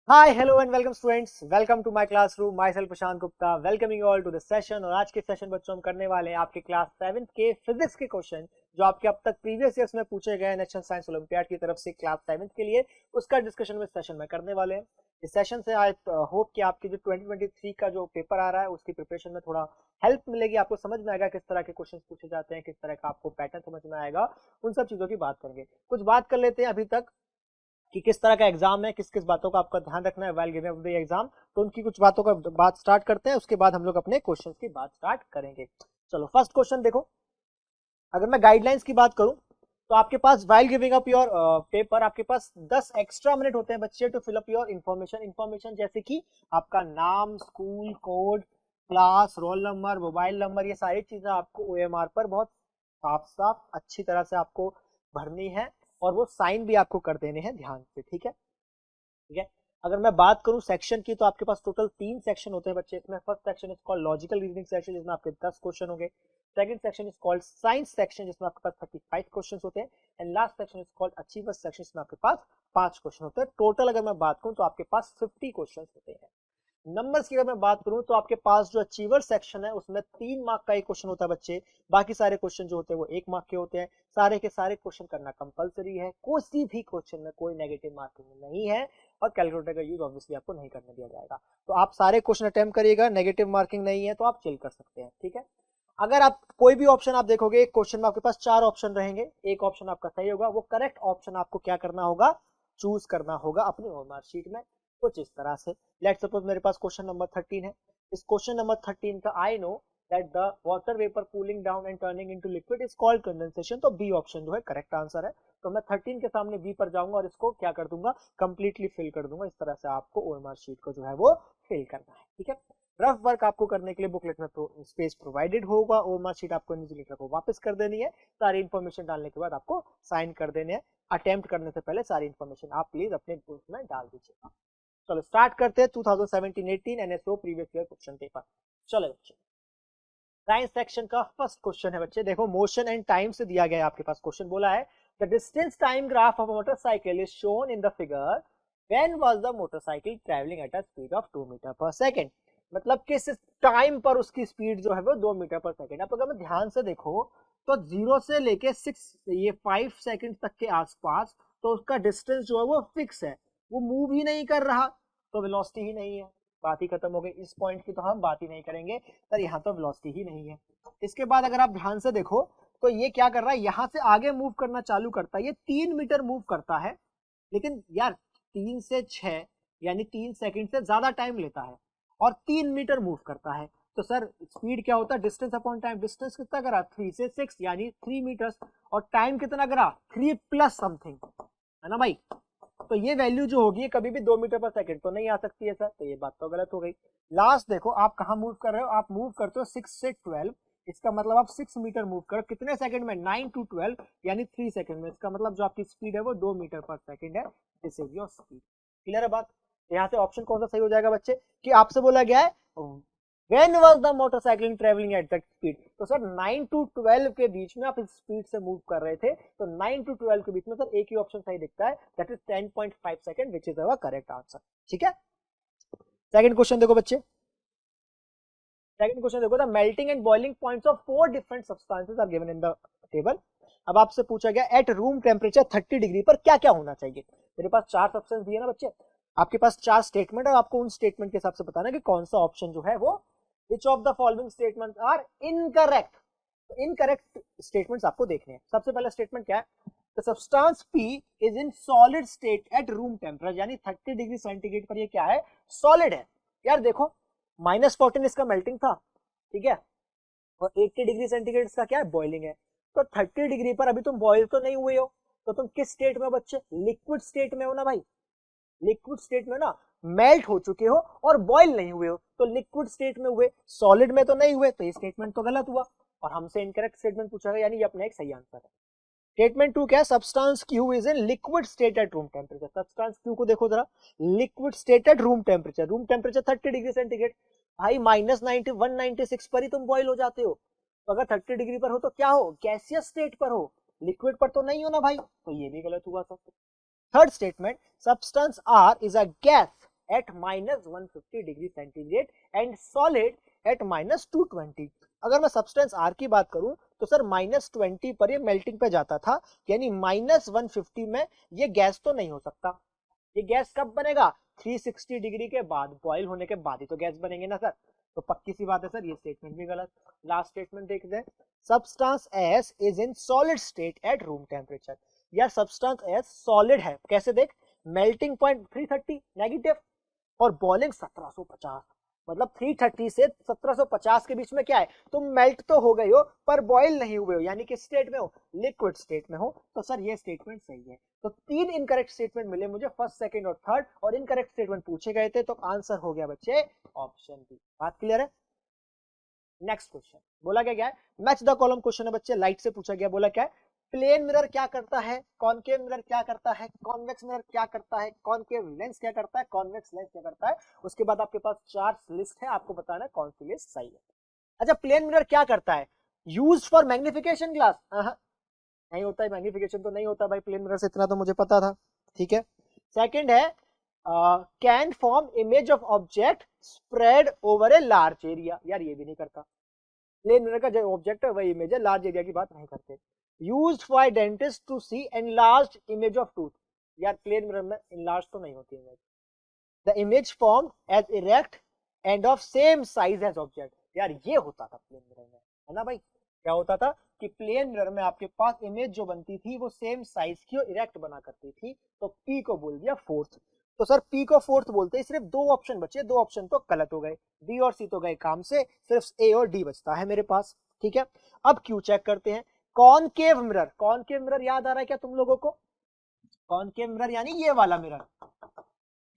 Hi hello and welcome students, welcome to my classroom. Myself Prashant Gupta, welcoming you all to the session. और आज के session बच्चों हम करने वाले हैं आपके क्लास 7th के फिजिक्स के क्वेश्चन जो आपके अब तक प्रीवियस ईयर्स में पूछे गए नेशनल साइंस ओलंपियाड की तरफ से क्लास 7th के लिए, उसका डिस्कशन में सेशन में करने वाले हैं। इस सेशन से आई होप कि आपकी जो 2023 का जो पेपर आ रहा है उसकी प्रिपरेशन में थोड़ा हेल्प मिलेगी, आपको समझ में आएगा किस तरह के क्वेश्चन पूछे जाते हैं, किस तरह का आपको पैटर्न समझ में आएगा। उन सब चीजों की बात करेंगे। कुछ बात कर लेते हैं अभी तक कि किस तरह का एग्जाम है, किस किस बातों का आपका ध्यान रखना है व्हाइल गिविंग द एग्जाम। तो उनकी कुछ बातों का बात स्टार्ट करते हैं, उसके बाद हम लोग अपने क्वेश्चंस की बात स्टार्ट करेंगे। चलो फर्स्ट क्वेश्चन देखो। अगर मैं गाइडलाइंस की बात करूं तो आपके पास while giving up your paper आपके पास 10 एक्स्ट्रा मिनट होते हैं बच्चे to fill up your information जैसे कि आपका नाम, school code, class, roll number, mobile number, ये सारी चीजें आपको ओएमआर पर बहुत साफ साफ अच्छी तरह से आपको भरनी है और वो साइन भी आपको कर देने हैं ध्यान से। ठीक है, ठीक है। अगर मैं बात करूं सेक्शन की तो आपके पास टोटल 3 सेक्शन होते हैं बच्चे। इसमें first section is called logical reasoning section जिसमें आपके 10 क्वेश्चन होंगे। Second section is called science section जिसमें आपके पास 35 क्वेश्चन होते हैं। And last section is called achievers section जिसमें आपके पास 5 क्वेश्चन होते हैं। टोटल अगर मैं बात करूं तो आपके पास 50 क्वेश्चन होते हैं। नंबर्स की अगर मैं बात करूं तो आपके पास जो अचीवर सेक्शन है उसमें 3 मार्क का एक क्वेश्चन होता है बच्चे। बाकी सारे क्वेश्चन जो होते हैं वो 1 मार्क के होते हैं। सारे के सारे क्वेश्चन करना कंपलसरी है, किसी भी क्वेश्चन में कोई नेगेटिव मार्किंग नहीं है और कैलकुलेटर का यूज ऑब्वियसली आपको नहीं करने दिया जाएगा। तो आप सारे क्वेश्चन अटेम्प्ट करिएगा, नेगेटिव मार्किंग नहीं है तो आप चिल कर सकते हैं। ठीक है। अगर आप कोई भी ऑप्शन आप देखोगे, एक क्वेश्चन में आपके पास 4 ऑप्शन रहेंगे, एक ऑप्शन आपका सही होगा, वो करेक्ट ऑप्शन आपको क्या करना होगा, चूज करना होगा अपनी ओएमआर शीट में। कुछ इस तरह से लेट सपोज मेरे पास क्वेश्चन नंबर 13 है। इस क्वेश्चन नंबर 13 का I know that the water vapour cooling down and turning into liquid is called condensation. तो बी ऑप्शन जो है करेक्ट आंसर है। तो मैं 13 के सामने बी पर जाऊंगा और इसको क्या कर दूंगा, कंप्लीटली फिल कर दूंगा। इस तरह से आपको ओएमआर शीट को जो है वो फिल करना है। ठीक है। रफ वर्क आपको करने के लिए बुकलेट में स्पेस प्रोवाइडेड होगा। ओएमआर शीट आपको इन्विजिलेटर को वापस कर देनी है। सारी इन्फॉर्मेशन डालने के बाद आपको साइन कर देने हैं। अटेम्प्ट करने से पहले सारी इन्फॉर्मेशन आप प्लीज अपने बुक में डाल दीजिएगा। चलो स्टार्ट करते हैं 2017-18 NSO previous year question paper. चलो बच्चे, साइंस सेक्शन का फर्स्ट क्वेश्चन है बच्चे। देखो, मोशन एंड टाइम से दिया गया है आपके पास। क्वेश्चन बोला है the distance time graph of motorcycle is shown in the figure when was the motorcycle travelling at a speed of 2 metre per second. मतलब किस टाइम पर उसकी स्पीड जो है वो 2 मीटर पर सेकंड। अब अगर मैं ध्यान से देखो तो 0 से लेके 6 ये 5 सेकंड तक के आसपास तो उसका डिस्टेंस जो है वो फिक्स है, वो मूव ही नहीं कर रहा, तो वेलोसिटी ही नहीं है। बात ही खत्म हो गई। इस पॉइंट की तो हम बात ही नहीं करेंगे सर, यहाँ तो वेलोसिटी ही नहीं है। इसके बाद अगर आप ध्यान से देखो तो ये क्या कर रहा है, यहाँ से आगे मूव करना चालू करता है। ये 3 मीटर मूव करता है, लेकिन यार 3 से 6 यानी 3 सेकंड से ज्यादा टाइम लेता है और 3 मीटर मूव करता है। तो सर स्पीड क्या होता है, डिस्टेंस अपॉन टाइम। डिस्टेंस कितना करा, 3 से 6 यानी 3 मीटर, और टाइम कितना करा, 3 प्लस समथिंग, है ना भाई। तो ये वैल्यू जो होगी कभी भी 2 मीटर पर सेकंड तो नहीं आ सकती है सर, तो ये बात तो गलत हो गई। लास्ट देखो, आप कहाँ मूव कर रहे हो, आप मूव करते हो 6 से 12। इसका मतलब आप 6 मीटर मूव करो कितने सेकंड में, 9 to 12 यानी 3 सेकंड में। इसका मतलब जो आपकी स्पीड है वो 2 मीटर पर सेकंड है। This is your speed. Clear है बात। यहाँ से ऑप्शन कौन सा सही हो जाएगा बच्चे, कि आपसे बोला गया है when was the motorcycle travelling at that speed. तो सर 9 to 12 के बीच में आप इस स्पीड से मूव कर रहे थे, तो 9 to 12 के बीच में सर एक ही ऑप्शन सही दिखता है, that is 10.5 second, which is our correct answer. ठीक है। सेकंड क्वेश्चन देखो बच्चे। सेकंड क्वेश्चन देखो, the melting and boiling points of 4 different substances are given in the table. अब आपसे पूछा गया एट रूम टेम्परेचर 30 डिग्री पर क्या क्या होना चाहिए। मेरे पास 4 सब्सटेंस दिए ना बच्चे, आपके पास 4 स्टेटमेंट और आपको उन स्टेटमेंट के हिसाब से बताना कि कौन सा ऑप्शन जो है वो which of the following statements are incorrect। तो इनकरेक्ट स्टेटमेंट्स आपको देखने हैं। सबसे पहला स्टेटमेंट क्या है, the substance P is in solid state at room temperature, यानी 30 डिग्री सेंटीग्रेड पर ये क्या है, सॉलिड है। यार देखो, -14 इसका मेल्टिंग था, ठीक है, और 80 डिग्री सेंटीग्रेड इसका क्या है, बॉइलिंग है। तो 30 डिग्री पर अभी तुम बॉइल तो नहीं हुए हो, तो तुम किस स्टेट में बच्चे, लिक्विड स्टेट में हो ना भाई। लिक्विड स्टेट में ना मेल्ट हो चुके हो और बॉयल नहीं हुए हो, तो लिक्विड स्टेट में हुए, सॉलिड में तो नहीं हुए, तो ये स्टेटमेंट तो गलत हुआ और हमसे इनकरेक्ट स्टेटमेंट पूछा गया, यानी ये अपना एक सही आंसर है। स्टेटमेंट 2 क्या है, substance Q is in liquid state at room temperature. Substance Q को देखो जरा, liquid state at room temperature 30 degree centigrade. भाई -90 196 पर ही तुम बॉयल हो जाते हो, तो अगर 30 डिग्री पर हो तो क्या हो, गैसियस स्टेट पर हो, लिक्विड पर तो नहीं हो ना भाई, तो ये भी गलत हुआ था। Third statement, substance R is a gas at -150 degree centigrade and solid at -220। अगर मैं सब्सटेंस R की बात करूं तो सर -20 पर ये मेल्टिंग पे जाता था, यानी -150 में ये गैस तो नहीं हो सकता। ये गैस कब बनेगा? 360 डिग्री के बाद, बॉईल होने के बाद ही तो गैस बनेंगे ना सर। तो पक्की सी बात है सर, ये स्टेटमेंट भी गलत। लास्ट स्टेटमेंट देखते हैं, substance S is in solid state at room temperature. यार सब्सटेंस एस सॉलिड है, कैसे देख, मेल्टिंग पॉइंट 330 नेगेटिव और बॉइलिंग 1750, मतलब 330 से 1750 के बीच में क्या है, तुम मेल्ट तो हो गए हो पर बॉईल नहीं हुए हो, यानी कि स्टेट में हो, लिक्विड स्टेट में हो। तो सर ये स्टेटमेंट सही है। तो 3 इनकरेक्ट स्टेटमेंट मिले मुझे, फर्स्ट, सेकंड और थर्ड, और इनकरेक्ट स्टेटमेंट पूछे गए थे, तो आंसर हो गया बच्चे ऑप्शन बी। बात क्लियर है? नेक्स्ट क्वेश्चन बोला क्या है, मैच द कॉलम क्वेश्चन है बच्चे, लाइट से पूछा गया। बोला क्या है, प्लेन मिरर क्या करता है, कॉनकेव मिरर क्या करता है, कॉन्वेक्स मिरर क्या करता है, कॉनकेव लेंस क्या करता है, कॉन्वेक्स लेंस क्या करता है। उसके बाद आपके पास 4 लिस्ट है, आपको बताना है कौन सी लिस्ट सही है। अच्छा, प्लेन मिरर क्या करता है, यूज्ड फॉर मैग्निफिकेशन ग्लास, नहीं होता है मैग्निफिकेशन, तो नहीं होता भाई प्लेन मिरर से, इतना तो मुझे पता था, ठीक है। सेकंड है can form image of object spread over a large area, यार ये भी नहीं करता। प्लेन मिरर का जो ऑब्जेक्ट है वही इमेज है, लार्ज एरिया की बात नहीं करते। Used for dentist to see enlarged image of tooth, यार प्लेन मिरर में एनलार्ज तो नहीं होती इमेज। The image form as erect and of same size as object, यार ये होता था प्लेन मिरर में, है ना भाई। क्या होता था कि प्लेन मिरर में आपके पास इमेज जो बनती थी वो सेम साइज की और इरेक्ट बना करती थी, तो पी को बोल दिया फोर्थ। तो सर पी को फोर्थ बोलते हैं, सिर्फ 2 ऑप्शन बचे, 2 ऑप्शन तो गलत हो गए, बी और सी तो गए काम से, सिर्फ ए और डी बचता है मेरे पास, ठीक है। अब क्यू चेक करते हैं, कॉनकेव मिरर, कॉनकेव मिरर याद आ रहा है क्या तुम लोगों को? कॉनकेव मिरर यानी ये वाला मिरर,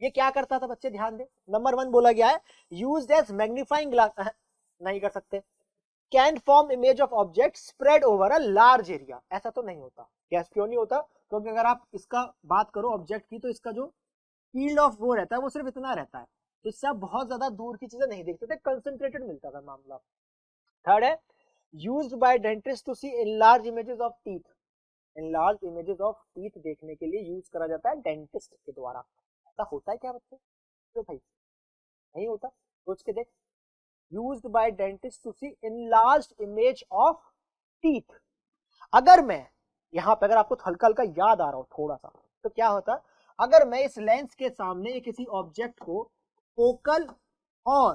ये क्या करता था बच्चे, ध्यान दे। नंबर 1 बोला गया है यूज्ड एज मैग्नीफाइंग ग्लास, नहीं कर सकते। Can form image of object spread over a large area, ऐसा तो नहीं होता। कैसे, क्यों नहीं होता? क्योंकि अगर आप इसका बात करो ऑब्जेक्ट की, तो इसका जो फील्ड ऑफ वो रहता है वो सिर्फ इतना रहता है, तो इससे आप बहुत ज्यादा दूर की चीजें नहीं देखते थे, कंसंट्रेटेड मिलता था मामला। थर्ड है used by dentist to see enlarge images of teeth, enlarge images of teeth देखने के लिए यूज करा जाता है डेंटिस्ट के द्वारा। ऐसा होता है क्या बच्चे? तो भाई नहीं होता, सोच के देख, used by dentist to see enlarged image of teeth. अगर मैं यहाँ पे, अगर आपको हल्का हल्का याद आ रहा हो थोड़ा सा, तो क्या होता, अगर मैं इस लेंस के सामने किसी ऑब्जेक्ट को फोकल और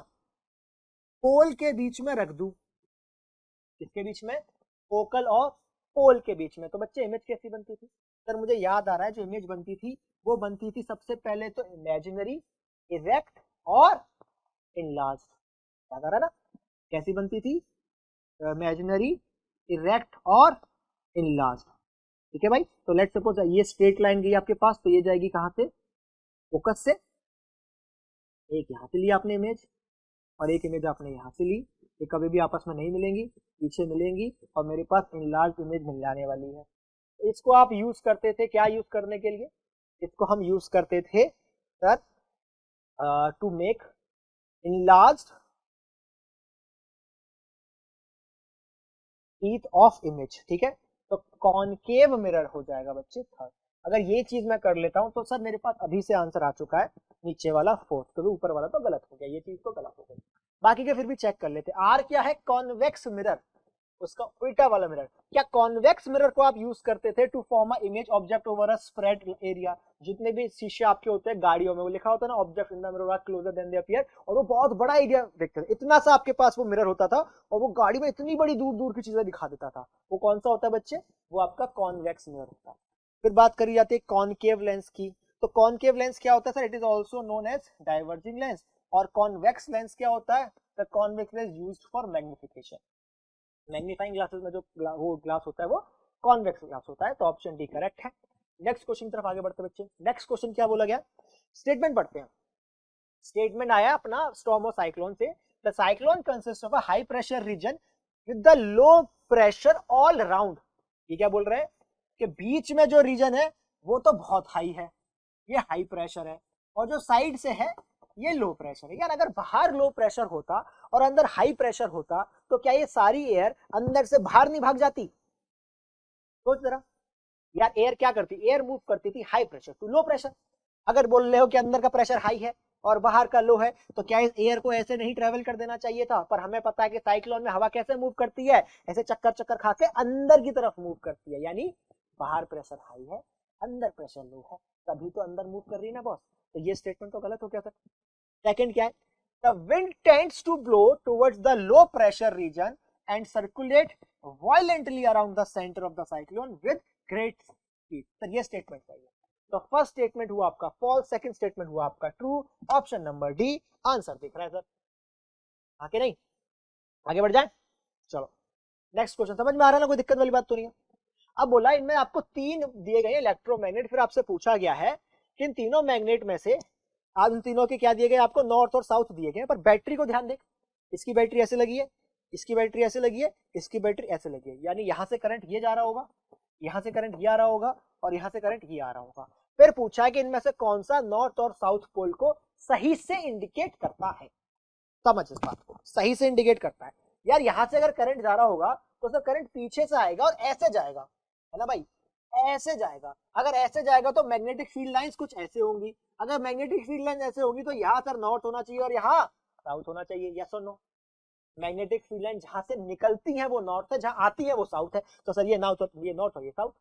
पोल के बीच में रख दूं, किसके बीच में, फोकल और पोल के बीच में, तो बच्चे इमेज कैसी बनती थी? सर मुझे याद आ रहा है, जो इमेज बनती थी वो बनती थी सबसे पहले तो इमेजिनरी, इरेक्ट और इनलार्ज। याद आ रहा है ना, कैसी बनती थी? इमेजिनरी, इरेक्ट और इनलार्ज, ठीक है भाई। तो लेट्स सपोज ये स्ट्रेट लाइन गई आपके पास, तो ये जाएगी कहां से, फोकस से, एक यहाँ से लिया आपने इमेज और एक इमेज आपने यहाँ से ली, ये कभी भी आपस में नहीं मिलेंगी, पीछे मिलेंगी और मेरे पास इनलार्ज इमेज मिल जाने वाली है। तो इसको आप यूज करते थे, क्या यूज करने के लिए? इसको हम यूज करते थे sir to make enlarged teeth of image, ठीक है। तो कॉनकेव मिरर हो जाएगा बच्चे थर्ड। अगर ये चीज मैं कर लेता हूं तो सर मेरे पास अभी से आंसर आ चुका है, नीचे वाला फोर्थ, क्योंकि ऊपर वाला तो गलत हो गया, ये चीज तो गलत हो गई। बाकी के फिर भी चेक कर लेते। आर क्या है? कॉन्वेक्स मिरर, उसका उल्टा वाला मिरर। क्या कॉन्वेक्स मिरर को आप यूज करते थे to form a image object over a spread area? जितने भी शीशे आपके होते हैं गाड़ियों में, वो लिखा होता है ना, object in the mirror are closer than they appear, और वो बहुत बड़ा एरिया देखते थे, इतना सा आपके पास वो मिरर होता था और वो गाड़ी में इतनी बड़ी दूर दूर की चीजें दिखा देता था। वो कौन सा होता है बच्चे? वो आपका कॉन्वेक्स मिरर होता है। फिर बात करी जाती है कॉनकेव लेंस की। तो कॉनकेव लेंस क्या होता है sir? It is also known as diverging lens. और कॉन्वेक्स लेंस क्या होता है? The convex lens used for magnification. Magnifying glasses में जो वो ग्लास होता है वो कॉन्वेक्स ग्लास होता है, तो ऑप्शन डी करेक्ट है। नेक्स्ट क्वेश्चन की तरफ आगे बढ़ते बच्चे। नेक्स्ट क्वेश्चन क्या बोला गया? स्टेटमेंट पढ़ते हैं। स्टेटमेंट आया अपना स्टॉर्म साइक्लोन से। The cyclone consist of a high pressure region with the low pressure all around. ये क्या बोल रहे हैं कि बीच में जो रीजन है वो तो बहुत हाई है, ये हाई प्रेशर है, और जो साइड से है ये लो प्रेशर है। यार अगर बाहर लो प्रेशर होता और अंदर हाई प्रेशर होता तो क्या ये सारी एयर अंदर से बाहर नहीं भाग जाती? सोच जरा यार, एयर क्या करती? एयर मूव करती थी high pressure to low pressure. अगर बोल रहे हो कि अंदर का प्रेशर हाई है और बाहर का लो है, तो क्या इस एयर को ऐसे नहीं ट्रेवल कर देना चाहिए था? पर हमें पता है कि साइक्लोन में हवा कैसे मूव करती है, ऐसे चक्कर चक्कर खा के अंदर की तरफ मूव करती है, यानी बाहर प्रेशर हाई है, अंदर प्रेशर लो है, तभी तो अंदर मूव कर रही है ना बॉस। तो ये स्टेटमेंट तो गलत हो गया सर। सेकंड क्या है? The wind tends to blow towards the low pressure region and circulate violently around the centre of the cyclone with great speed. Sir ये स्टेटमेंट सही है। तो फर्स्ट स्टेटमेंट हुआ आपका फॉल्स, सेकंड स्टेटमेंट हुआ आपका true, option number D answer दिख रहा है सर। आगे नहीं, आगे बढ़ जाए, चलो नेक्स्ट क्वेश्चन। समझ में आ रहा है ना, कोई दिक्कत वाली बात तो नहीं है। अब बोला इनमें आपको 3 दिए गए इलेक्ट्रोमैग्नेट, फिर आपसे पूछा गया है कि इन तीनों मैग्नेट में से आज उन तीनों के क्या दिए गए आपको, नॉर्थ और साउथ दिए गए, पर बैटरी को ध्यान देख, इसकी बैटरी ऐसे लगी है, इसकी बैटरी ऐसे लगी है, इसकी बैटरी ऐसे लगी है, यानी यहां से करंट ये जा रहा होगा, यहां से करंट ये आ रहा होगा और यहां से करंट ये आ रहा होगा। फिर पूछा है कि इनमें से कौन सा नॉर्थ और साउथ पोल को सही से इंडिकेट करता है। समझ इस बात को, सही से इंडिकेट करता है। यार यहां से अगर करंट जा रहा होगा तो सर करंट पीछे से आएगा और ऐसे जाएगा, है ना भाई, ऐसे जाएगा। अगर ऐसे जाएगा तो मैग्नेटिक फील्ड लाइंस कुछ ऐसे होंगी, अगर मैग्नेटिक फील्ड लाइन ऐसे होगी तो यहाँ सर नॉर्थ होना चाहिए और यहाँ साउथ होना चाहिए, यस और नो? मैग्नेटिक फील्ड लाइन जहां से निकलती है वो नॉर्थ है, जहां आती है वो साउथ है, तो सर ये नॉर्थ और ये साउथ,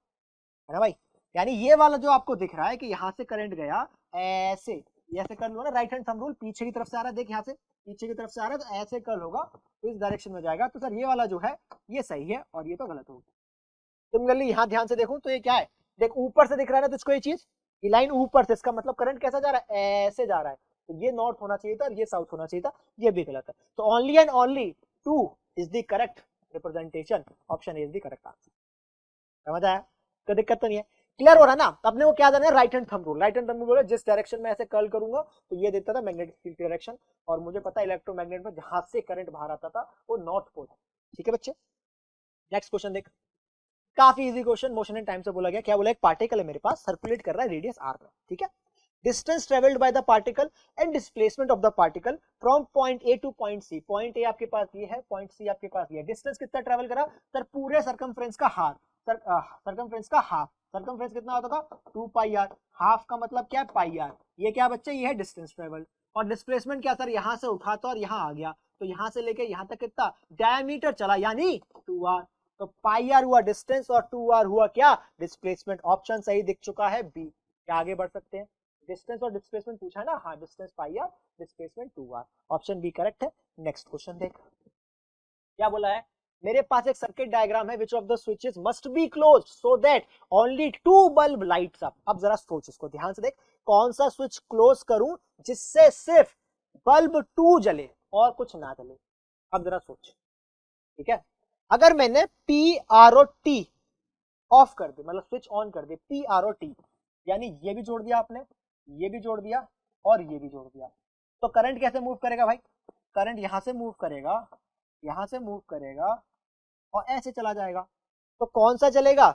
है ना भाई। यानी ये वाला जो आपको दिख रहा है कि यहाँ से करंट गया ऐसे, ऐसे कर लो ना, राइट हैंड थंब रूल, पीछे की तरफ से आ रहा है, देख यहाँ से पीछे की तरफ से आ रहा है, तो ऐसे कर्ल होगा तो इस डायरेक्शन में जाएगा। तो सर ये वाला जो है ये सही है और ये तो गलत होगा। सिमिलरली यहाँ ध्यान से देखो तो ये क्या है, देख ऊपर से दिख रहा है ना तुझको ये चीज, ये लाइन ऊपर से, इसका मतलब करंट कैसा जा रहा है, ऐसे जा रहा है, तो ये नॉर्थ होना चाहिए था और ये साउथ होना चाहिए था, ये भी गलत है। तो only and only 2 is the correct representation, option A is the correct answer. समझ आया? कोई दिक्कत तो नहीं है, क्लियर हो रहा है ना? अपने को क्या देना है, right hand thumb rule. Right hand thumb rule जिस डायरेक्शन में ऐसे कर्ल करूंगा तो ये देता था मैग्नेटिक फील्ड डायरेक्शन, और मुझे पता है इलेक्ट्रोमैग्नेट में जहां से करंट बाहर आता था वो नॉर्थ पोल है। ठीक है बच्चे, नेक्स्ट क्वेश्चन देख, काफी easy question, motion and time से बोला गया। क्या बोला, एक पार्टिकल है मेरे पास, सर्कुलेट कर रहा है रेडियस r में, ठीक है, distance travelled by the particle and displacement of the particle from point A to point C. Point A आपके पास ये है, पॉइंट सी आपके पास ये है, डिस्टेंस कितना ट्रेवल करा सर, पूरे सर्कमफ्रेंस का हाफ, सर्कमफ्रेंस का हाफ, सर्कमफ्रेंस कितना होता था 2 पाई आर, हाफ का मतलब क्या है पाई आर, ये क्या बच्चे, ये है डिस्टेंस ट्रेवल। और डिस्प्लेसमेंट क्या सर, यहां से उठा था और यहां आ गया, तो यहां से लेके यहां तक कितना डायमीटर चला, यानी 2r, तो पाई आर हुआ डिस्टेंस और 2r हुआ क्या, डिस्प्लेसमेंट। ऑप्शन सही दिख चुका है बी। क्या आगे बढ़ सकते हैं, डिस्टेंस और डिस्प्लेसमेंट पूछा ना, हाँ distance pi r, displacement 2r, option B correct है। नेक्स्ट क्वेश्चन देख, क्या बोला है, मेरे पास एक सर्किट डायग्राम है, which of the switches must be closed so that only 2 bulb lights up. अब जरा सोच, इसको ध्यान से देख, कौन सा स्विच क्लोज करूं जिससे सिर्फ बल्ब 2 जले और कुछ ना जले। अब जरा सोच, ठीक है, अगर मैंने P R O T off कर दे, मतलब स्विच ऑन कर दे, पी आर ओ टी, यानी ये भी जोड़ दिया आपने, ये भी जोड़ दिया और ये भी जोड़ दिया, तो करंट कैसे मूव करेगा भाई, करंट यहां से मूव करेगा, यहां से मूव करेगा और ऐसे चला जाएगा, तो कौन सा चलेगा,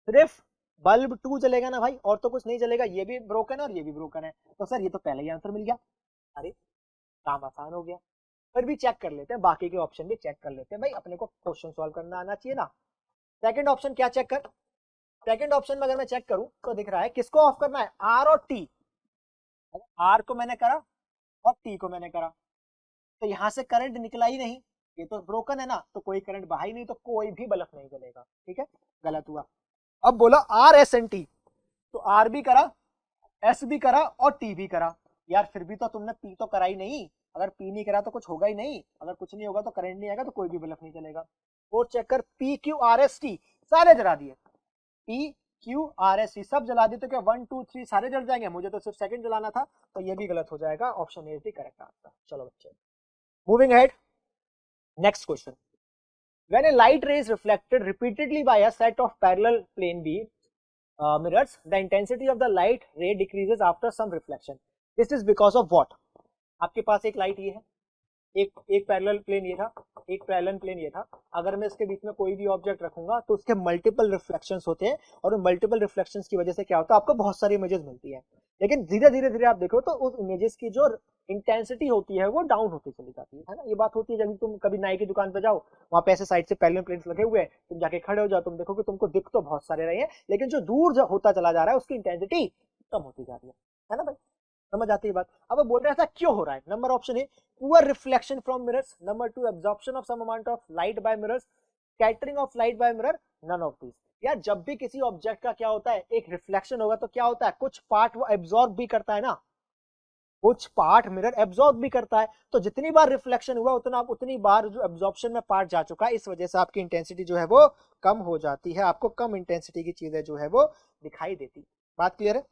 सिर्फ बल्ब 2 जलेगा ना भाई, और तो कुछ नहीं जलेगा, ये भी ब्रोकन है और ये भी ब्रोकन है, तो सर ये तो पहले ही आंसर मिल गया। अरे काम आसान हो गया। फिर भी चेक कर लेते हैं, बाकी के ऑप्शन भी चेक कर लेते हैं भाई, अपने को क्वेश्चन सॉल्व करना आना चाहिए ना। सेकंड ऑप्शन क्या चेक कर, सेकंड ऑप्शन में अगर मैं चेक करूं तो दिख रहा है किसको ऑफ करना है, आर और टी। आर को मैंने करा और टी को मैंने करा, तो यहां से करंट निकला ही नहीं, ये तो ब्रोकन है ना, तो कोई करंट बहा ही नहीं, तो कोई भी बल्ब नहीं जलेगा, ठीक है, गलत हुआ। अब बोला आर एस एन टी, तो आर भी करा, एस भी करा और टी भी करा, यार फिर भी तो तुमने पी तो करा ही नहीं, अगर पी नहीं करा तो कुछ होगा ही नहीं, अगर कुछ नहीं होगा तो करंट नहीं आएगा, तो कोई भी बल्ब नहीं चलेगा। और चेक कर, P Q R S T सारे जला दिए, P Q R S T सब जला दिए, तो क्या 1 2 3 सारे जल जाएंगे, मुझे तो सिर्फ सेकंड जलाना था, तो ये भी गलत हो जाएगा, option A is the correct answer. चलो बच्चे, moving ahead, next question, when a light ray is reflected repeatedly by a set of parallel plane beam mirrors, the intensity of the light ray decreases after some reflection. This is because of what? आपके पास एक light ये है, एक parallel plane ये था, एक parallel plane ये था, अगर मैं इसके बीच में कोई भी ऑब्जेक्ट रखूंगा तो उसके मल्टीपल रिफ्लेक्शंस होते हैं, और उन मल्टीपल रिफ्लेक्शंस की वजह से क्या होता है, आपको बहुत सारी इमेजेस मिलती है, लेकिन धीरे धीरे धीरे आप देखो तो उस इमेजेस की जो इंटेंसिटी होती है वो डाउन होती चली जाती है ना। ये बात होती है जब तुम कभी नाई की दुकान पे जाओ, वहां पे ऐसे साइड से पैरेलल प्लेन्स लगे हुए हैं, तुम जाके खड़े हो जाओ, तुम देखो कि तुमको दिख तो बहुत सारे रहे हैं, लेकिन जो दूर होता चला जा रहा है उसकी इंटेंसिटी कम होती जा रही है ना भाई। समझ आती है बात। अब वो बोल रहे हैं ऐसा क्यों हो रहा है। Number option A poor reflection from mirrors, number 2 absorption of some amount of light by mirrors, scattering of light by mirror, none of this. यार जब भी किसी ऑब्जेक्ट का क्या होता है, एक रिफ्लेक्शन होगा तो क्या होता है, कुछ पार्ट वो एब्जॉर्ब भी करता है ना, कुछ पार्ट मिरर एब्जॉर्ब भी करता है। तो जितनी बार रिफ्लेक्शन हुआ उतनी बार जो एब्जॉर्प्शन में पार्ट जा चुका है, इस वजह से आपकी इंटेंसिटी जो है वो कम हो जाती है, आपको कम इंटेंसिटी की चीजें जो है वो दिखाई देती। बात क्लियर है।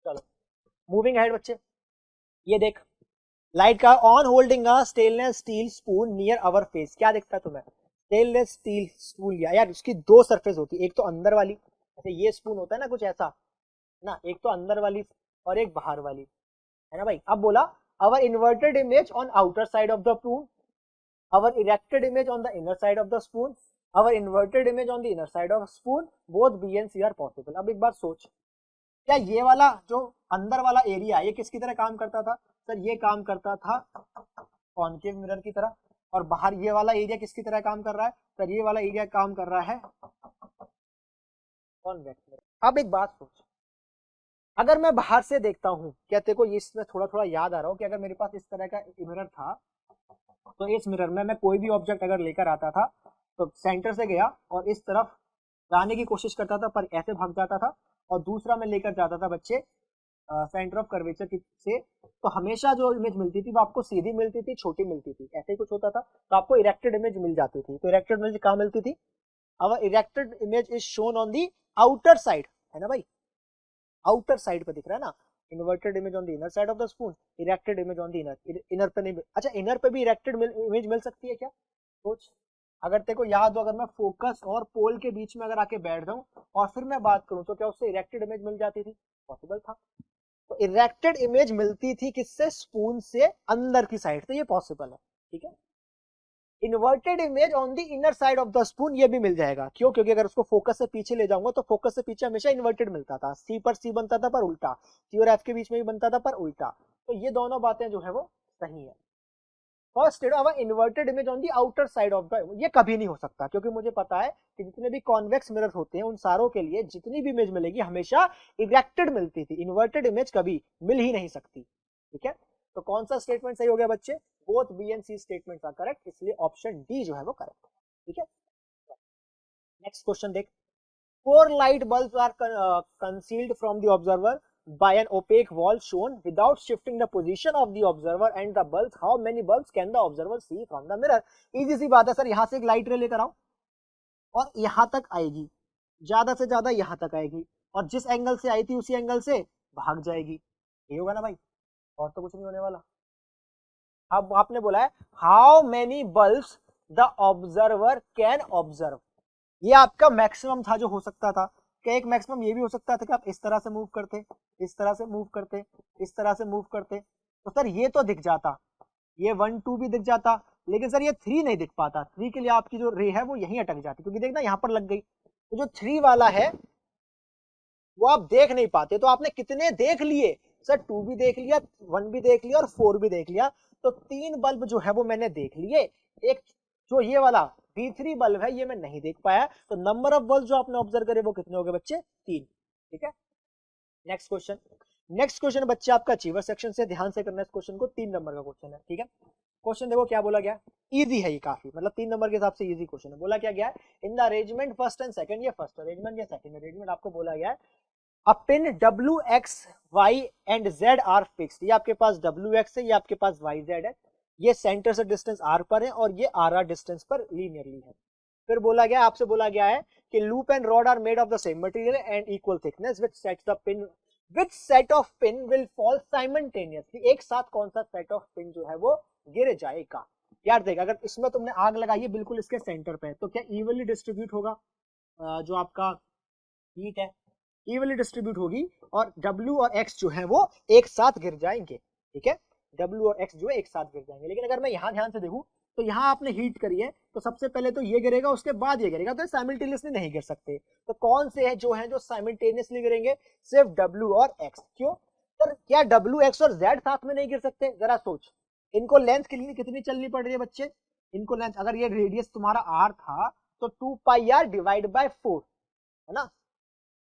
चलो मूविंग अहेड बच्चे, ये देख लाइट का on holding a stainless steel spoon near our face, क्या दिखता है तुम्हें, स्टेनलेस स्टील स्पून लिया। यार उसकी दो सरफेस होती है, एक तो अंदर वाली, जैसे ये स्पून होता है ना कुछ ऐसा ना, एक तो अंदर वाली और एक बाहर वाली, है ना भाई। अब बोला our inverted image on outer side of the spoon, our erected image on the inner side of the spoon, our inverted image on the inner side of spoon, both B and C are possible। अब एक बार सोच, क्या ये वाला जो अंदर वाला area ये किसकी तरह काम करता था, सर ये काम करता था कॉनकेव मिरर की तरह, और बाहर ये वाला एरिया किसकी तरह काम कर रहा है, सर ये वाला एरिया काम कर रहा है कॉन्वेक्स मिरर। अब एक बात सोच, अगर मैं बाहर से देखता हूँ, क्या तेरे को इसमें थोड़ा थोड़ा याद आ रहा हो कि अगर मेरे पास इस तरह का मिरर था, तो इस मिरर में मैं कोई भी ऑब्जेक्ट अगर लेकर आता था तो सेंटर से गया और इस तरफ जाने की कोशिश करता था पर ऐसे भाग जाता था, और दूसरा मैं लेकर जाता था बच्चे सेंटर ऑफ कर्वेचर से, तो हमेशा जो इमेज मिलती थी वो आपको सीधी मिलती थी, छोटी मिलती थी, ऐसे ही कुछ होता था, तो आपको इरेक्टेड इमेज मिल जाती थी। तो इरेक्टेड इमेज कहाँ मिलती थी, our erected image is shown on the outer side, है ना भाई, आउटर साइड पे दिख रहा है ना, inverted image on the inner side of the spoon, erected image on the inner पे नहीं। अच्छा इनर पे भी इरेक्टेड इमेज मिल सकती है क्या, सोच। अगर तेरे को याद हो, अगर मैं फोकस और पोल के बीच में अगर आके बैठ जाऊं और फिर मैं बात करूं तो क्या उससे इरेक्टेड इमेज मिल जाती थी, पॉसिबल था। तो इरेक्टेड इमेज मिलती थी किससे, स्पून से अंदर की साइड से, ये पॉसिबल है, ठीक है। Inverted image on the inner side of the spoon, ये भी मिल जाएगा, क्यों, क्योंकि अगर उसको फोकस से पीछे ले जाऊंगा तो फोकस से पीछे हमेशा इन्वर्टेड मिलता था, सी पर सी बनता था पर उल्टा, सी और एफ के बीच में भी बनता था पर उल्टा। तो ये दोनों बातें जो है वो सही है। First inverted image on the outer side of the, ये कभी नहीं हो सकता, क्योंकि मुझे पता है कि जितने भी कॉन्वेक्स मिरर होते हैं उन सारों के लिए जितनी भी इमेज मिलेगी हमेशा इरेक्टेड मिलती थी, इन्वर्टेड इमेज कभी मिल ही नहीं सकती, ठीक है। तो कौन सा स्टेटमेंट सही हो गया बच्चे, both B and C statements are correct, इसलिए ऑप्शन डी जो है वो करेक्ट है, ठीक है। नेक्स्ट क्वेश्चन देख, four light bulbs are concealed from the observer by an opaque wall shown without shifting the position of the observer and the bulbs, how many bulbs can the observer see from the mirror। Easy सी बात है sir, यहाँ से एक light रे लेकर आओ और यहाँ तक आएगी, ज्यादा से ज्यादा यहाँ तक आएगी, और जिस एंगल से आई थी उसी एंगल से भाग जाएगी, ये होगा ना भाई, और तो कुछ नहीं होने वाला। अब आपने बोला है how many bulbs the observer can observe, ये आपका मैक्सिमम था जो हो सकता था। क्या एक मैक्सिमम ये भी हो सकता था कि आप इस तरह से मूव करते, इस तरह से मूव करते, इस तरह से मूव करते, तो सर ये तो दिख जाता, ये 1 2 भी दिख जाता, लेकिन सर ये 3 नहीं दिख पाता, 3 के लिए आपकी जो रे है वो यहीं अटक जाती, क्योंकि देखना यहाँ पर लग गई, तो जो 3 वाला है वो आप देख नहीं पाते। तो आपने कितने देख लिए, सर 2 भी देख लिया, 1 भी देख लिया और 4 भी देख लिया, तो 3 बल्ब जो है वो मैंने देख लिए, एक जो ये वाला B3 बल्ब है ये मैं नहीं देख पाया, तो नंबर ऑफ बल्ब जो आपने ऑब्जर्व करे वो कितने हो गए बच्चे, 3, ठीक है। नेक्स्ट क्वेश्चन, नेक्स्ट क्वेश्चन बच्चे आपका अचीवर सेक्शन से, ध्यान से करना इस क्वेश्चन को, 3 नंबर का क्वेश्चन है, ठीक है। क्वेश्चन देखो क्या बोला गया, इजी है ये काफी, मतलब 3 नंबर के हिसाब से इजी क्वेश्चन है। बोला क्या गया है, in the arrangement first and second, ये फर्स्ट अरेंजमेंट या सेकंड अरेंजमेंट आपको बोला गया है, a pin W X Y and Z are fixed, ये आपके पास W X है, ये आपके पास Y Z है, ये सेंटर से डिस्टेंस R पर है और ये R डिस्टेंस पर लीनियरली है। फिर बोला गया, आपसे बोला गया है कि loop and rod are made of the same material and equal thickness which sets the pin, which set of pin will fall simultaneously, एक साथ कौन सा सेट ऑफ पिन जो है वो गिर जाएगा। यार देख, अगर इसमें तुमने आग लगाई है बिल्कुल इसके सेंटर पे, तो क्या इवनली डिस्ट्रीब्यूट होगा, जो आपका हीट है इवनली डिस्ट्रीब्यूट होगी, और W और X जो है वो एक साथ गिर जाएंगे, ठीक है, W और X जो है एक साथ गिर जाएंगे। लेकिन अगर मैं यहाँ ध्यान से देखूं तो यहाँ आपने हीट करी है, तो सबसे पहले तो ये गिरेगा उसके बाद ये गिरेगा, तो साइमल्टेनियसली नहीं गिर सकते। तो कौन से है जो है जो साइमल्टेनियसली गिरेंगे, सिर्फ W और X। क्यों सर, क्या W X और Z साथ में नहीं गिर सकते, जरा सोच, इनको लेंथ के लिए कितनी चलनी पड़ रही है बच्चे, इनको लेंथ, अगर ये रेडियस तुम्हारा R था तो 2 पाई R डिवाइड बाय 4, है ना,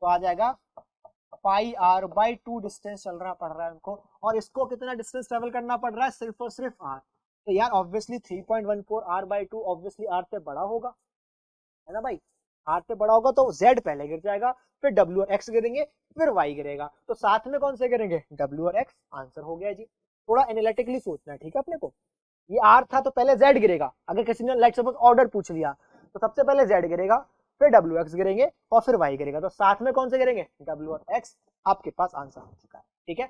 तो आ जाएगा पाई आर बाई 2 डिस्टेंस चल रहा पड़ रहा है उनको, और इसको कितना डिस्टेंस ट्रेवल करना पड़ रहा है, सिर्फ और सिर्फ आर। तो यार obviously 3.14 r by 2 obviously r से बड़ा होगा, है ना भाई। आर से बड़ा होगा तो जेड पहले गिर जाएगा, फिर डब्ल्यू और एक्स गिरेंगे, फिर वाई गिरेगा, तो साथ में कौन से गिरेंगे, डब्ल्यू और एक्स। आंसर हो गया जी। थोड़ा एनालिटिकली सोचना है, ठीक है अपने को। ये आर था तो पहले जेड गिरेगा, अगर किसी ने लाइक सपोज ऑर्डर पूछ लिया तो सबसे पहले जेड गिरेगा, फिर डब्ल्यू एक्स गिरेंगे और फिर वाई गिरेगा, तो साथ में कौन से गिरेंगे, डब्ल्यू और एक्स। आपके पास आंसर हो चुका है, ठीक है।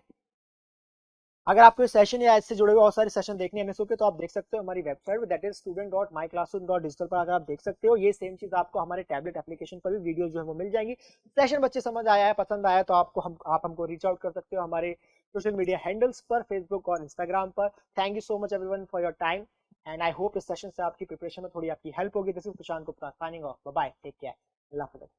अगर आपको सेशन या इससे जुड़े हुए बहुत सारे सेशन देखने हैं एनएसओ के, तो आप देख सकते हो हमारी वेबसाइट दैट इज student.myclassroom.digital पर, अगर आप देख सकते हो ये सेम चीज आपको हमारे टैबलेट एप्लीकेशन पर भी वीडियो जो है वो मिल जाएंगी। सेशन बच्चे समझ आया है, पसंद आया तो आप हमको रीच आउट कर सकते हो हमारे सोशल मीडिया हैंडल्स पर, फेसबुक और इंस्टाग्राम पर। Thank you so much everyone for your time, and I hope इस सेशन से आपकी प्रिपरेशन में थोड़ी आपकी हेल्प होगी। This is Prashant Gupta signing off, bye, take care, अल्लाह हाफिज़।